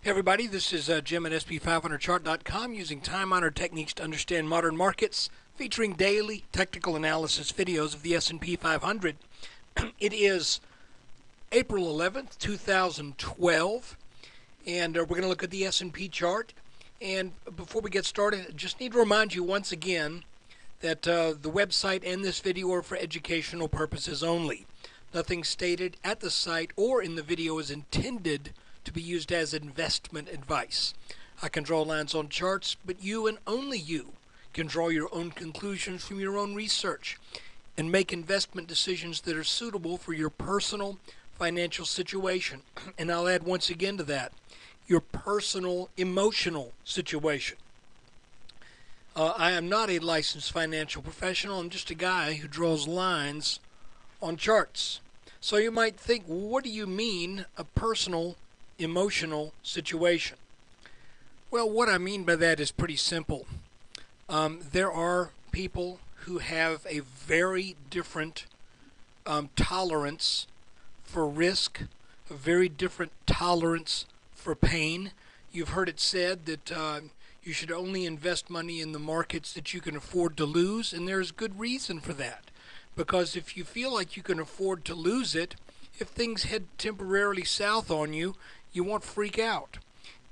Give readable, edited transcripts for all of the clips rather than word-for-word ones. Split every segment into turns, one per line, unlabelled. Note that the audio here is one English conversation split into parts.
Hey everybody, this is Jim at SP500chart.com using time-honored techniques to understand modern markets, featuring daily technical analysis videos of the S&P 500. It is April 11th, 2012, and we're going to look at the S&P chart. And before we get started, I just need to remind you once again that the website and this video are for educational purposes only. Nothing stated at the site or in the video is intended to be used as investment advice. I can draw lines on charts, but you and only you can draw your own conclusions from your own research and make investment decisions that are suitable for your personal financial situation. And I'll add once again to that, your personal emotional situation. I am not a licensed financial professional. I'm just a guy who draws lines on charts. So you might think, what do you mean a personal emotional situation? Well, what I mean by that is pretty simple. There are people who have a very different tolerance for risk, a very different tolerance for pain. You've heard it said that you should only invest money in the markets that you can afford to lose, and there's good reason for that. Because if you feel like you can afford to lose it, if things head temporarily south on you, you won't freak out.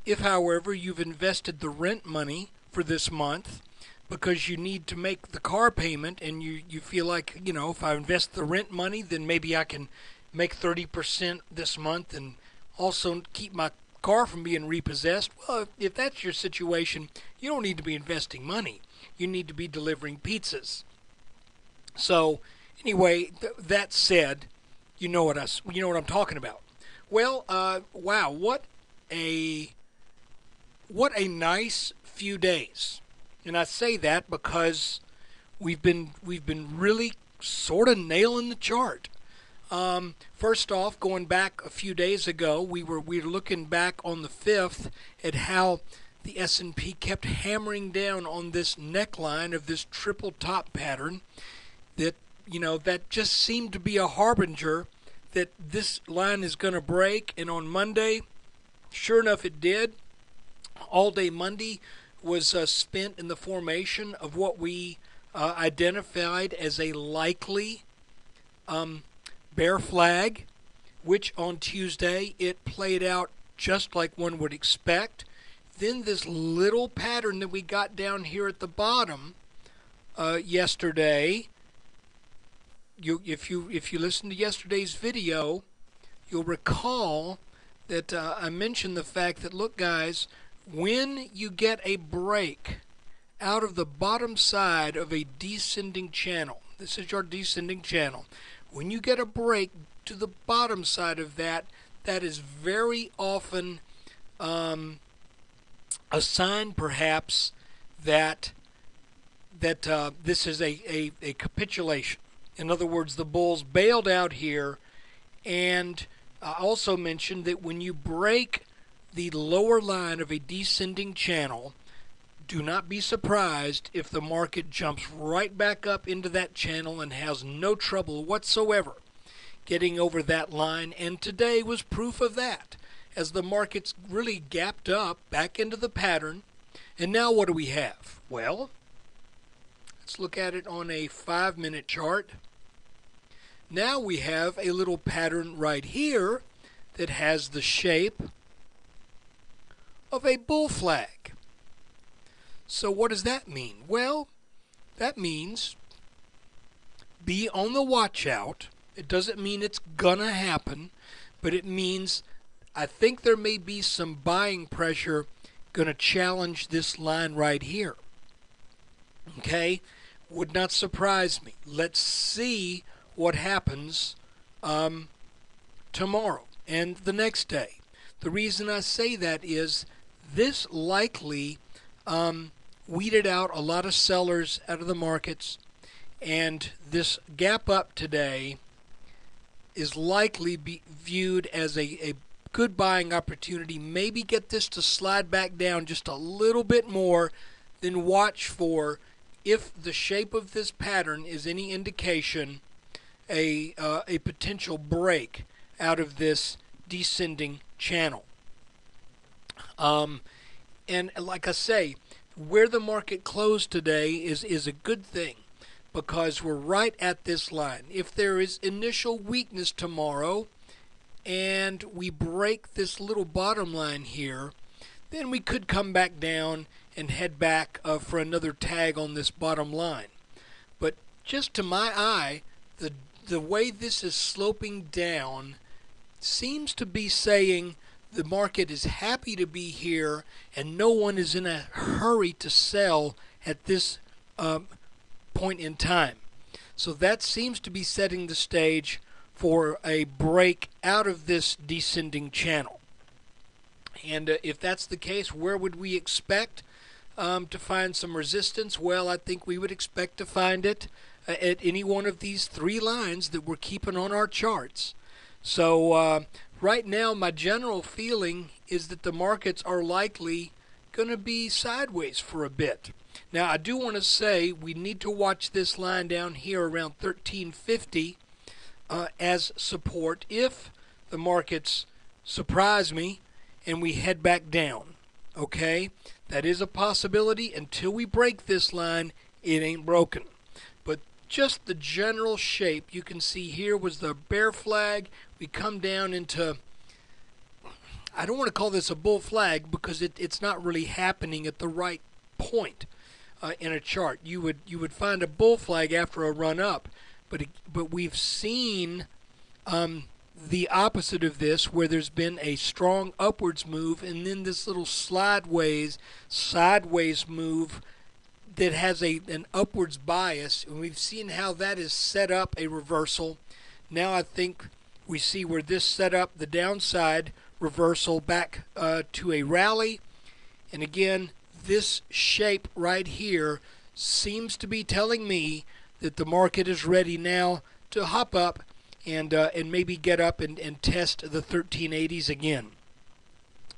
If, however, you've invested the rent money for this month because you need to make the car payment and you feel like, if I invest the rent money, then maybe I can make 30% this month and also keep my car from being repossessed. Well, if that's your situation, you don't need to be investing money. You need to be delivering pizzas. So, anyway, that said, you know what I'm talking about. Well, wow, what a nice few days. And I say that because we've been really sort of nailing the chart. First off, going back a few days ago, we were looking back on the 5th at how the S&P kept hammering down on this neckline of this triple top pattern that that just seemed to be a harbinger that this line is going to break. And on Monday, sure enough, it did. All day Monday was spent in the formation of what we identified as a likely bear flag, which on Tuesday it played out just like one would expect. Then this little pattern that we got down here at the bottom yesterday. If you listen to yesterday's video, you'll recall that I mentioned the fact that, look guys, when you get a break out of the bottom side of a descending channel, this is your descending channel, when you get a break to the bottom side of that, that is very often a sign perhaps that this is a capitulation. In other words, the bulls bailed out here, and I also mentioned that when you break the lower line of a descending channel, do not be surprised if the market jumps right back up into that channel and has no trouble whatsoever getting over that line. And today was proof of that, as the markets really gapped up back into the pattern. And now what do we have? Well, let's look at it on a 5-minute chart. Now we have a little pattern right here that has the shape of a bull flag. So what does that mean? Well, that means be on the watch out. It doesn't mean it's gonna happen, but it means I think there may be some buying pressure gonna challenge this line right here. Okay? Would not surprise me. Let's see what happens tomorrow and the next day. The reason I say that is this likely weeded out a lot of sellers out of the markets, and this gap up today is likely be viewed as a good buying opportunity. Maybe get this to slide back down just a little bit more, then watch for, if the shape of this pattern is any indication, a potential break out of this descending channel. And like I say, where the market closed today is a good thing because we're right at this line. If there is initial weakness tomorrow and we break this little bottom line here, then we could come back down and head back for another tag on this bottom line. But just to my eye, the way this is sloping down seems to be saying the market is happy to be here and no one is in a hurry to sell at this point in time. So that seems to be setting the stage for a break out of this descending channel. And if that's the case, where would we expect to find some resistance? Well, I think we would expect to find it at any one of these three lines that we're keeping on our charts. So right now, my general feeling is that the markets are likely going to be sideways for a bit. Now, I do want to say we need to watch this line down here around 1350 as support if the markets surprise me and we head back down. Okay? That is a possibility. Until we break this line, it ain't broken. But just the general shape you can see here was the bear flag. We come down into, I don't want to call this a bull flag because it's not really happening at the right point in a chart. You would find a bull flag after a run up, but we've seen the opposite of this, where there's been a strong upwards move and then this little sideways move that has an upwards bias, and we've seen how that has set up a reversal. Now I think we see where this set up the downside reversal back to a rally, and again this shape right here seems to be telling me that the market is ready now to hop up and maybe get up and test the 1380s again.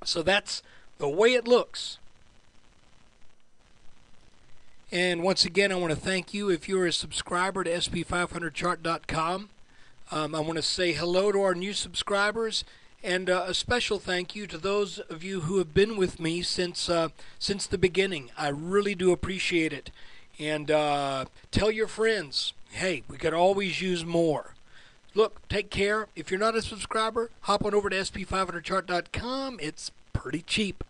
So that's the way it looks. And once again, I want to thank you if you're a subscriber to SP500chart.com. I want to say hello to our new subscribers, and a special thank you to those of you who have been with me since the beginning. I really do appreciate it. And tell your friends, hey, we could always use more. Look, take care. If you're not a subscriber, hop on over to SP500chart.com. It's pretty cheap.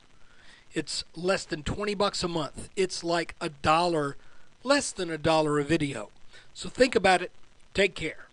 It's less than $20 a month. It's like $1, less than $1 a video. So think about it. Take care.